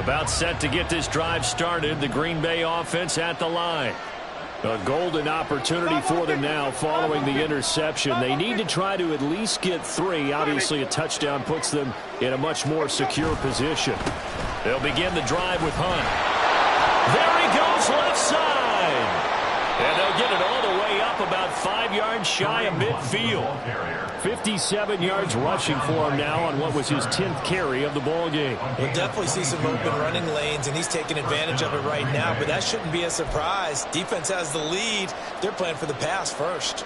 About set to get this drive started. The Green Bay offense at the line. A golden opportunity for them now following the interception. They need to try to at least get 3. Obviously, a touchdown puts them in a much more secure position. They'll begin the drive with Hunt. There he goes left side. And they'll get it all the way up about 5 yards shy of midfield. 57 yards rushing for him now on what was his 10th carry of the ball game. We'll definitely see some open running lanes, and he's taking advantage of it right now, but that shouldn't be a surprise. Defense has the lead. They're playing for the pass first.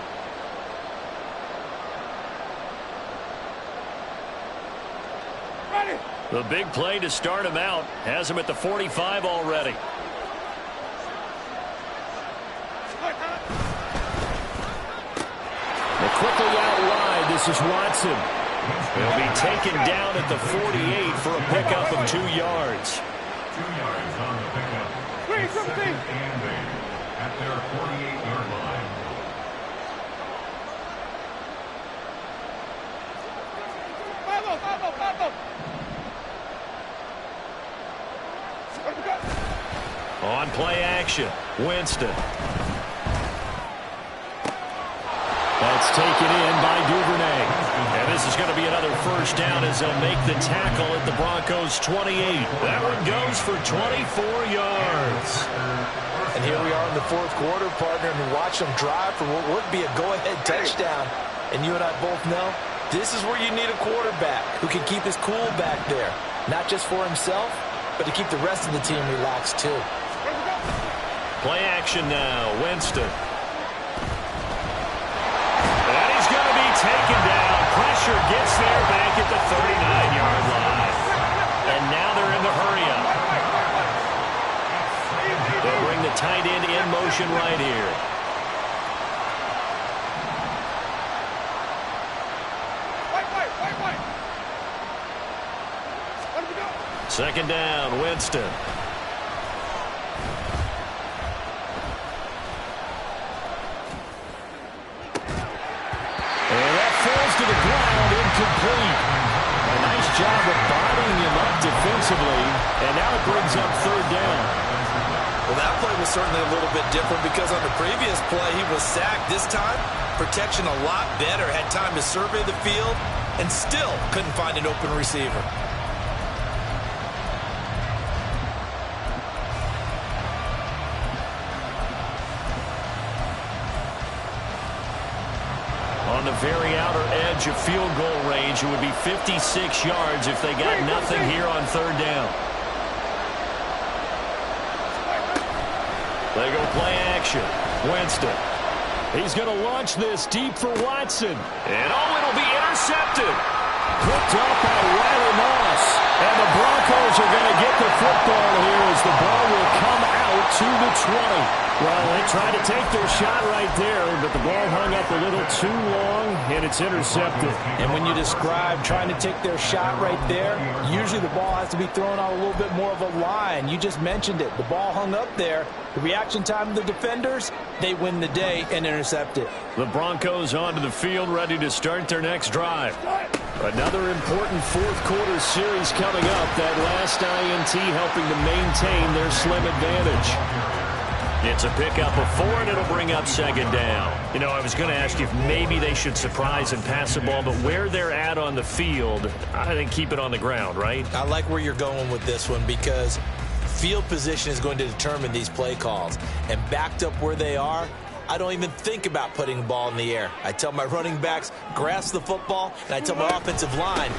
The big play to start him out has him at the 45 already. Quickly out wide, this is Watson. He'll be taken down at the 48 for a pickup of 2 yards. 2 yards on the pickup. And at their 48-yard line. On play action, Winston. That's taken in by Duvernay. And this is going to be another first down as they'll make the tackle at the Broncos' 28. That one goes for 24 yards. And here we are in the fourth quarter, partner, and watch them drive for what would be a go-ahead touchdown. And you and I both know this is where you need a quarterback who can keep his cool back there. Not just for himself, but to keep the rest of the team relaxed too. Play action now, Winston. And he's going to be taken down. Pressure gets there back at the 39-yard line. And now they're in the hurry-up. They'll bring the tight end in motion right here. Second down, Winston. To the ground, incomplete. A nice job of bottling him up defensively, and now it brings up third down. Well, that play was certainly a little bit different because on the previous play, he was sacked. This time, protection a lot better. Had time to survey the field and still couldn't find an open receiver. On the very outer edge of field goal range, it would be 56 yards if they got nothing here on third down. They go play action. Winston. He's going to launch this deep for Watson. And it'll be intercepted. Picked up by Riley Moss. And the Broncos are going to get the football here as the ball will come out to the 20. Well, they tried to take their shot right there, but the ball hung up a little too long, and it's intercepted. And when you describe trying to take their shot right there, usually the ball has to be thrown out a little bit more of a line. You just mentioned it. The ball hung up there. The reaction time of the defenders, they win the day and intercept it. The Broncos onto the field, ready to start their next drive. Another important fourth quarter series coming up. That last INT helping to maintain their slim advantage. It's a pickup of 4, and it'll bring up second down. You know, I was going to ask you if maybe they should surprise and pass the ball, but where they're at on the field, I think keep it on the ground, right? I like where you're going with this one because field position is going to determine these play calls. And backed up where they are, I don't even think about putting the ball in the air. I tell my running backs, grasp the football, and I tell my offensive line,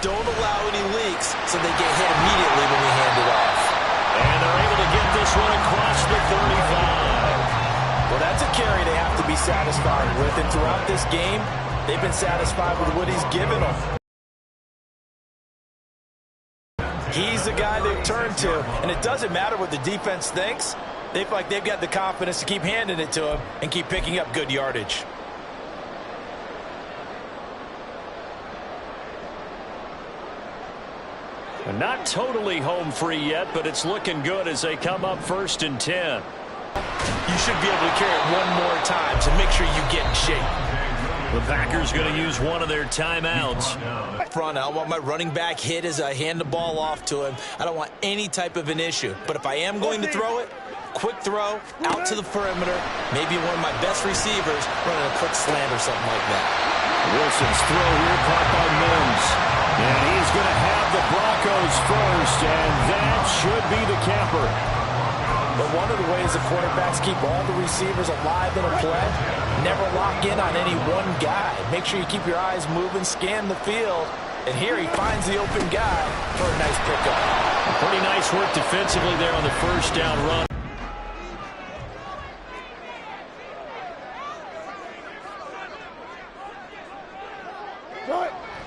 don't allow any leaks so they get hit immediately when we hand it off. And they're able to get this one across the 35. Well, that's a carry they have to be satisfied with. And throughout this game, they've been satisfied with what he's given them. He's the guy they've turned to. And it doesn't matter what the defense thinks. They feel like they've got the confidence to keep handing it to him and keep picking up good yardage. Not totally home free yet, but it's looking good as they come up 1st and 10. You should be able to carry it one more time, so make sure you get in shape. The Packers going to use one of their timeouts. Front, I don't want my running back hit as I hand the ball off to him. I don't want any type of an issue. But if I am going to throw it, quick throw, out to the perimeter, maybe one of my best receivers running a quick slant or something like that. Wilson's throw here caught by Mims. And he's going to have the Broncos first, and that should be the camper. But one of the ways the quarterbacks keep all the receivers alive in a play, never lock in on any one guy. Make sure you keep your eyes moving, scan the field. And here he finds the open guy for a nice pickup. Pretty nice work defensively there on the first down run.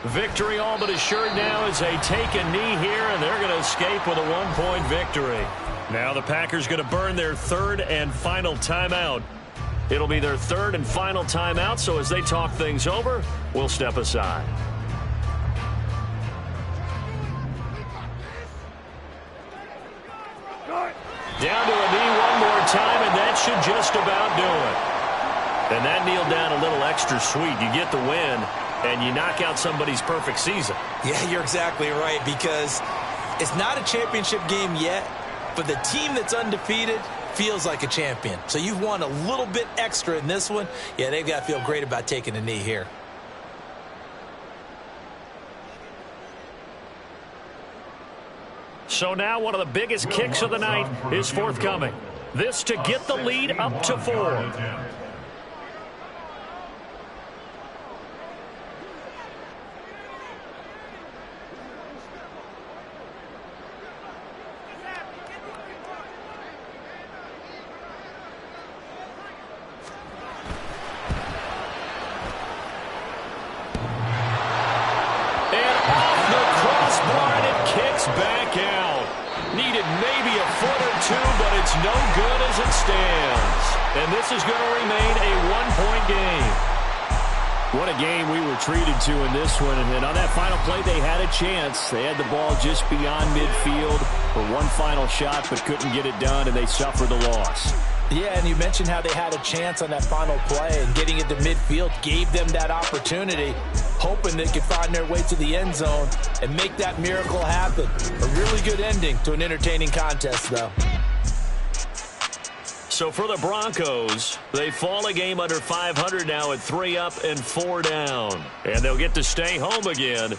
Victory all but assured now as they take a knee here, and they're going to escape with a one-point victory. Now the Packers going to burn their third and final timeout. It'll be their third and final timeout, so as they talk things over, we'll step aside. Down to a knee one more time, and that should just about do it. And that kneeled down a little extra sweet. You get the win, and you knock out somebody's perfect season. Yeah, you're exactly right, because it's not a championship game yet, but the team that's undefeated feels like a champion. So you've won a little bit extra in this one. Yeah, they've got to feel great about taking a knee here. So now one of the biggest kicks of the night is forthcoming. This to get the lead up to 4. Back out. Needed maybe a foot or two, but it's no good as it stands. And this is going to remain a one-point game. What a game we were treated to in this one. And on that final play, they had a chance. They had the ball just beyond midfield for one final shot, but couldn't get it done, and they suffered the loss. Yeah, and you mentioned how they had a chance on that final play, and getting it to midfield gave them that opportunity, hoping they could find their way to the end zone and make that miracle happen. A really good ending to an entertaining contest, though. So for the Broncos, they fall a game under 500 now at 3 up and 4 down. And they'll get to stay home again